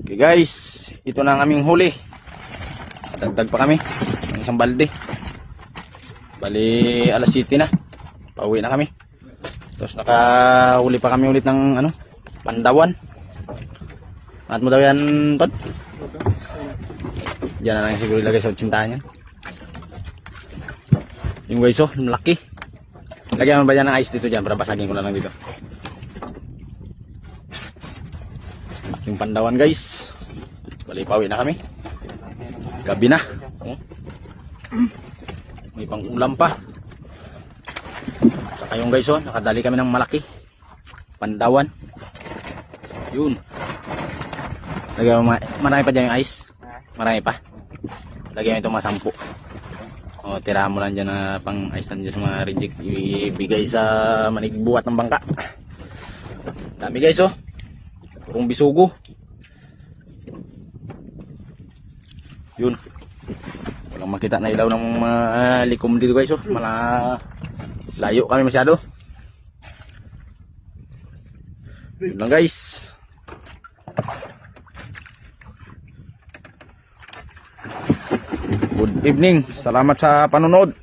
Okay guys, ito na ang aming huli. Dagdag pa kami ng isang balde. Bali alas 7 na. Pauwi na kami. Tapos nakahuli pa kami ulit ng pandawan. At mo daw yan, Tod? Diyan na lang siguro ilagay sa utsintahan yan. Yung guys, malaki. Lagyan mo ba yan ng ice dito dyan para basagin ko na lang dito. Yung pandawan guys. Bali pauwi na kami. Gabi na. May pang ulam pa. Saka yung guys, nakadali kami ng malaki pandawan. Yun. Lagyan mo, marami pa dyan yung ice. Marami pa. Lagyan mo ito mga 10. O, tirahan mo lang dyan na pang ice lang dyan sa mga reject. Ibigay sa manigbuhat ng bangka. Dami guys, purong bisugo. Yun. Walang makita na ilaw ng mga likom dito guys, layo kami masyado. Yun lang guys. Good evening. Salamat sa panonood.